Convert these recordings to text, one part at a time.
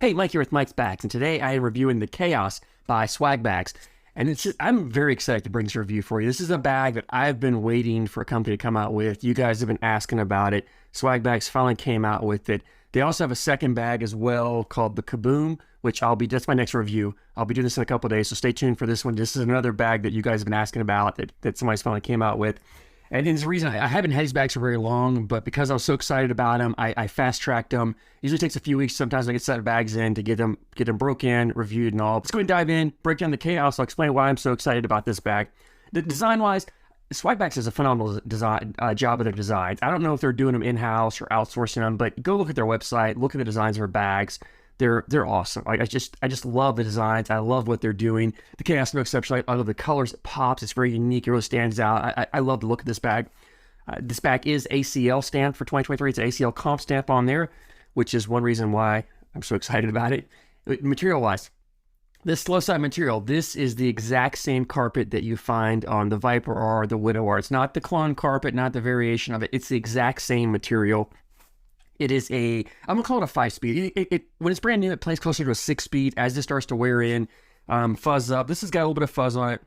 Hey, Mike here with Mike's Bags, and today I am reviewing the Chaos by Swag Bags. And I'm very excited to bring this review for you. This is a bag that I've been waiting for a company to come out with. You guys have been asking about it. Swag Bags finally came out with it. They also have a second bag as well called the Kaboom, which that's my next review. I'll be doing this in a couple of days, so stay tuned for this one. This is another bag that you guys have been asking about that somebody's finally came out with. And there's a reason I haven't had these bags for very long, but because I was so excited about them, I fast-tracked them. Usually takes a few weeks. Sometimes I get set of bags in to get them broken, reviewed, and all. Let's go ahead and dive in, break down the Chaos. I'll explain why I'm so excited about this bag. Design-wise, Swag Bags does a phenomenal job of their designs. I don't know if they're doing them in-house or outsourcing them, but go look at their website, look at the designs of their bags. They're awesome. Like I just love the designs. I love what they're doing. The Chaos, no exception. I love the colors. It pops. It's very unique. It really stands out. I love the look of this bag. This bag is ACL stamp for 2023. It's an ACL comp stamp on there, which is one reason why I'm so excited about it. Material-wise, this slow side material, this is the exact same carpet that you find on the Viper R, the Widow R. It's not the clone carpet, not the variation of it. It's the exact same material. It is I'm going to call it a 5-speed. When it's brand new, it plays closer to a 6-speed. As this starts to wear in, fuzz up. This has got a little bit of fuzz on it.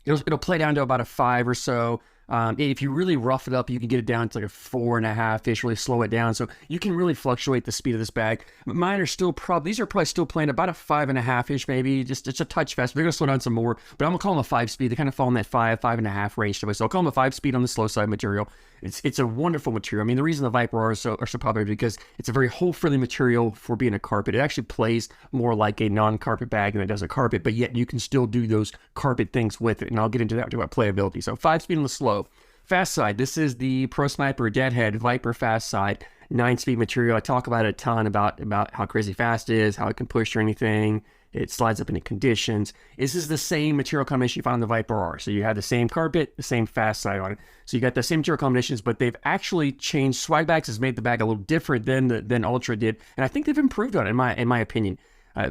It'll play down to about a 5 or so. If you really rough it up, you can get it down to like a 4.5-ish, really slow it down. So you can really fluctuate the speed of this bag. Mine are still these are probably still playing about a 5.5-ish, maybe. It's a touch fast. They're going to slow down some more, but I'm going to call them a 5-speed. They kind of fall in that 5.5 range to me. So I'll call them a 5-speed on the slow side material. It's a wonderful material. I mean, the reason the Viper R are so popular is because it's a very hole-friendly material for being a carpet. It actually plays more like a non-carpet bag than it does a carpet, but yet you can still do those carpet things with it, and I'll get into that about playability. So 5-speed on the slow. Fast side, this is the Pro Sniper Deadhead Viper fast side, 9-speed material. I talk about it a ton about how crazy fast it is, how it can push or anything. It slides up into conditions. This is the same material combination you find on the Viper R. So you have the same carpet, the same fast side on it. So you got the same material combinations, but they've actually changed. Swag Bags has made the bag a little different than Ultra did, and I think they've improved on it in my opinion.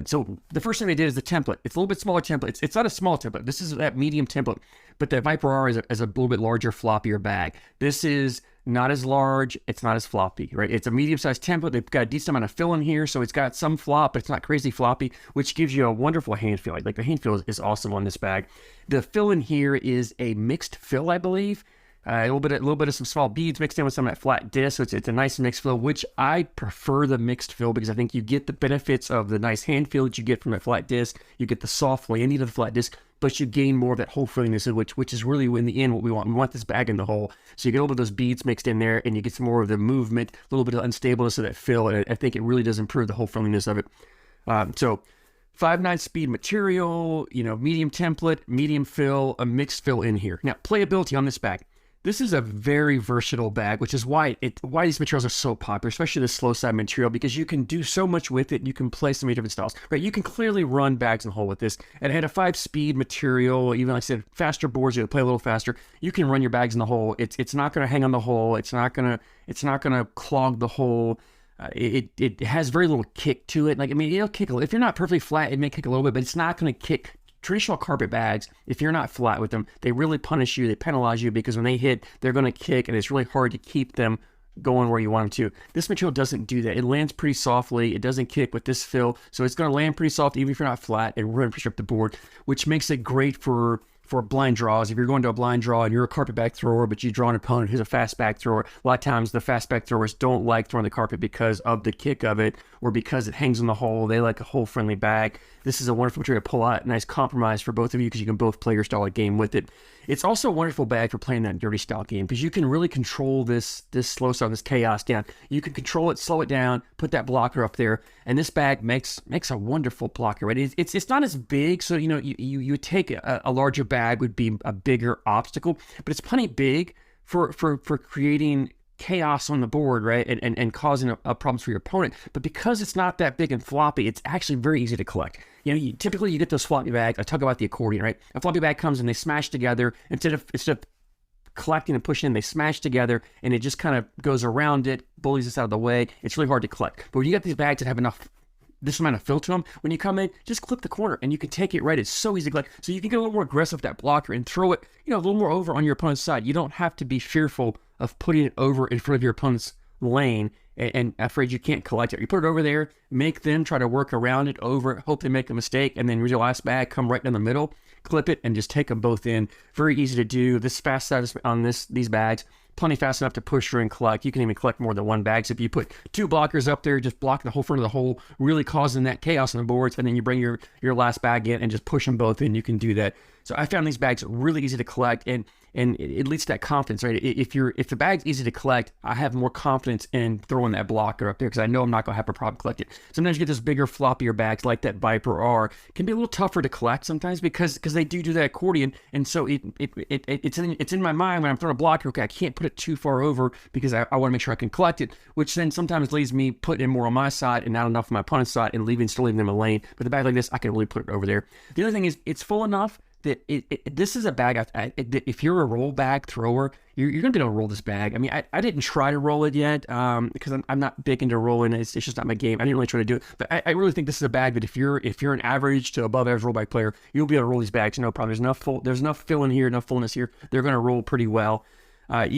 So the first thing they did is the template. It's a little bit smaller template. It's not a small template. This is that medium template, but the Viper R is a little bit larger, floppier bag. This is not as large. It's not as floppy, right? It's a medium-sized template. They've got a decent amount of fill in here, so it's got some flop, but it's not crazy floppy, which gives you a wonderful hand feel. Like the hand feel is awesome on this bag. The fill in here is a mixed fill, I believe. A little bit of some small beads mixed in with some of that flat disc, so it's a nice mixed fill, which I prefer the mixed fill because I think you get the benefits of the nice hand feel that you get from that flat disc. You get the soft landing of the flat disc, but you gain more of that hole filliness, which is really in the end what we want. We want this bag in the hole, so you get a little bit of those beads mixed in there, and you get some more of the movement, a little bit of unstableness of that fill, and I think it really does improve the hole filliness of it. So 5.9 speed material, medium template, medium fill, a mixed fill in here. Now playability on this bag. This is a very versatile bag, which is why these materials are so popular, especially the slow side material, because you can do so much with it. You can play so many different styles, right? You can clearly run bags in the hole with this. And it had a 5-speed material, even like I said, faster boards, you can play a little faster. You can run your bags in the hole. It's not going to hang on the hole. It's not going to clog the hole. It has very little kick to it. Like, I mean, it'll kick if you're not perfectly flat, it may kick a little bit, but it's not going to kick. Traditional carpet bags, if you're not flat with them, they really punish you, they penalize you, because when they hit, they're going to kick, and it's really hard to keep them going where you want them to. This material doesn't do that. It lands pretty softly. It doesn't kick with this fill, so it's going to land pretty soft even if you're not flat and really push up the board, which makes it great for blind draws. If you're going to a blind draw and you're a carpet bag thrower, but you draw an opponent who's a fast bag thrower, a lot of times the fast bag throwers don't like throwing the carpet because of the kick of it or because it hangs in the hole. They like a hole-friendly bag. This is a wonderful material to pull out. Nice compromise for both of you because you can both play your style of game with it. It's also a wonderful bag for playing that dirty style game because you can really control this slow style, this Chaos down. You can control it, slow it down, put that blocker up there, and this bag makes a wonderful blocker, right? It's not as big, so you take a larger bag would be a bigger obstacle, but it's plenty big for creating chaos on the board, right? And causing a problems for your opponent. But because it's not that big and floppy, it's actually very easy to collect. Typically you get those floppy bags. I talk about the accordion, right? A floppy bag comes and they smash together. Instead of collecting and pushing in, they smash together and it just kind of goes around it, bullies us out of the way. It's really hard to collect. But when you get these bags that have this amount of fill to them, when you come in, just clip the corner and you can take it right. It's so easy to collect. So you can get a little more aggressive with that blocker and throw it, a little more over on your opponent's side. You don't have to be fearful of putting it over in front of your opponent's lane and afraid you can't collect it. You put it over there, make them try to work around it, over it, hope they make a mistake, and then your last bag, come right down the middle, clip it, and just take them both in. Very easy to do. This fast side on these bags, plenty fast enough to push through and collect. You can even collect more than one bag. So if you put 2 blockers up there, just block the whole front of the hole, really causing that chaos on the boards, and then you bring your last bag in and just push them both in, you can do that. So I found these bags really easy to collect, and it leads to that confidence, right? If the bag's easy to collect, I have more confidence in throwing that blocker up there because I know I'm not gonna have a problem collecting. Sometimes you get those bigger, floppier bags like that Viper R, can be a little tougher to collect sometimes because they do that accordion, and so it's in my mind when I'm throwing a blocker. Okay, I can't put it too far over because I want to make sure I can collect it, which then sometimes leaves me putting in more on my side and not enough on my opponent's side and still leaving them a lane. But the bag like this, I can really put it over there. The other thing is it's full enough that this is a bag. If you're a roll bag thrower, you're gonna be able to roll this bag. I mean, I didn't try to roll it yet because I'm not big into rolling. It's just not my game. I didn't really try to do it, but I really think this is a bag that if you're an average to above average roll bag player, you'll be able to roll these bags no problem. There's enough fill in here, enough fullness here. They're gonna roll pretty well.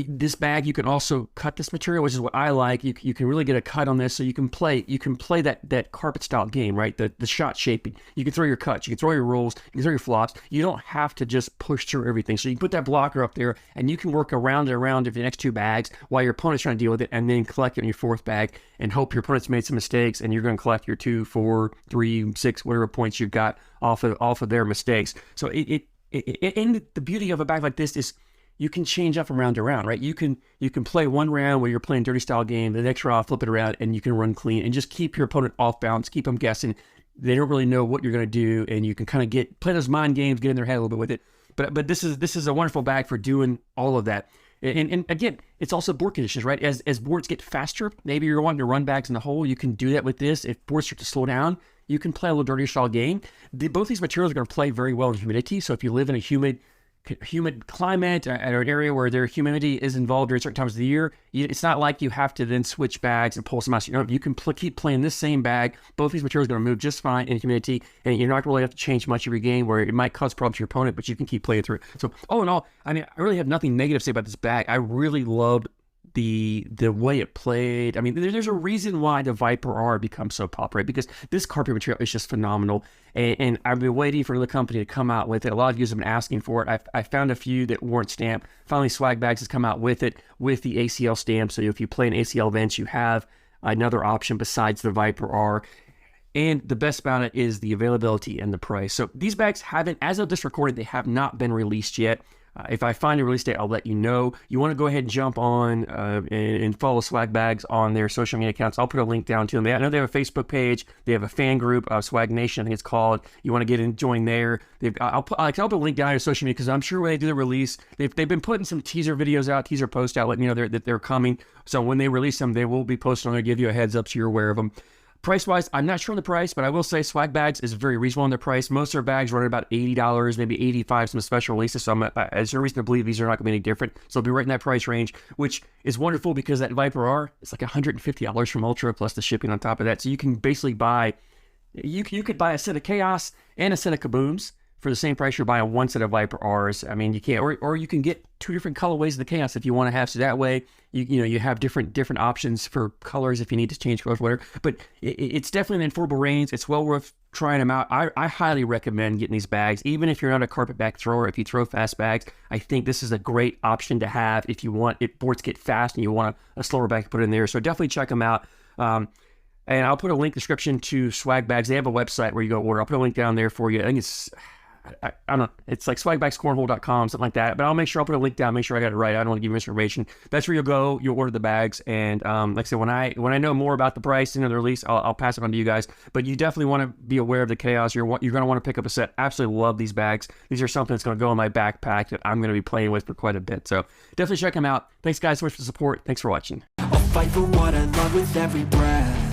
This bag, you can also cut this material, which is what I like. You can really get a cut on this, so you can play that carpet style game, right? The shot shaping. You can throw your cuts, you can throw your rolls, you can throw your flops. You don't have to just push through everything. So you can put that blocker up there, and you can work around the next 2 bags while your opponent's trying to deal with it, and then collect it on your 4th bag, and hope your opponent's made some mistakes, and you're going to collect your 2, 4, 3, 6, whatever points you got off of their mistakes. So and the beauty of a bag like this is, you can change up from round to round, right? You can play one round where you're playing dirty style game, the next round flip it around, and you can run clean and just keep your opponent off balance, keep them guessing. They don't really know what you're going to do, and you can kind of play those mind games, get in their head a little bit with it. But this is a wonderful bag for doing all of that. And again, it's also board conditions, right? As boards get faster, maybe you're wanting to run bags in the hole, you can do that with this. If boards start to slow down, you can play a little dirty style game. Both these materials are going to play very well in humidity. So if you live in a humid climate or an area where their humidity is involved during certain times of the year, it's not like you have to then switch bags and pull some out. You can keep playing this same bag. Both these materials are going to move just fine in humidity, and you're not really have to change much of your game where it might cause problems to your opponent, but you can keep playing through it. So all in all, I mean, I really have nothing negative to say about this bag. I really loved the way it played. I mean, there's a reason why the Viper R becomes so popular, right? Because this carpet material is just phenomenal, and I've been waiting for the company to come out with it. A lot of you have been asking for it. I found a few that weren't stamped. Finally, Swag Bags has come out with it with the ACL stamp, so if you play an ACL events, you have another option besides the Viper R. And the best about it is the availability and the price. So these bags haven't, as of this recording, they have not been released yet. If I find a release date, I'll let you know. You want to go ahead and jump on and follow Swag Bags on their social media accounts. I'll put a link down to them. I know they have a Facebook page. They have a fan group, Swag Nation, I think it's called. You want to get in, join there. I'll put a link down to social media because I'm sure when they do the release, they've been putting some teaser videos out, teaser posts out, letting you know that they're coming. So when they release them, they will be posted on there, give you a heads up so you're aware of them. Price-wise, I'm not sure on the price, but I will say Swag Bags is very reasonable on their price. Most of their bags run at about $80, maybe $85, some special releases. So there's no reason to believe these are not going to be any different. So they'll be right in that price range, which is wonderful because that Viper R is like $150 from Ultra plus the shipping on top of that. So you can basically buy, you could buy a set of Chaos and a set of Kabooms for the same price you're buying one set of Viper R's. I mean, you can't, or you can get 2 different colorways of the Chaos if you want to have. So that way, you have different options for colors if you need to change colors, whatever. But it's definitely in the affordable range. It's well worth trying them out. I highly recommend getting these bags, even if you're not a carpet bag thrower. If you throw fast bags, I think this is a great option to have if you want. If boards get fast and you want a slower bag to put in there. So definitely check them out. And I'll put a link in the description to Swag Bags. They have a website where you go order. I'll put a link down there for you. I think it's, I don't know, it's like swagbagscornhole.com, something like that. But I'll make sure I'll put a link down, make sure I got it right. I don't want to give you misinformation. That's where you'll go. You'll order the bags. And like I said, when I know more about the price and the release, I'll pass it on to you guys. But you definitely want to be aware of the Chaos. You're going to want to pick up a set. Absolutely love these bags. These are something that's going to go in my backpack that I'm going to be playing with for quite a bit. So definitely check them out. Thanks guys so much for the support. Thanks for watching. I'll fight for what I love with every breath.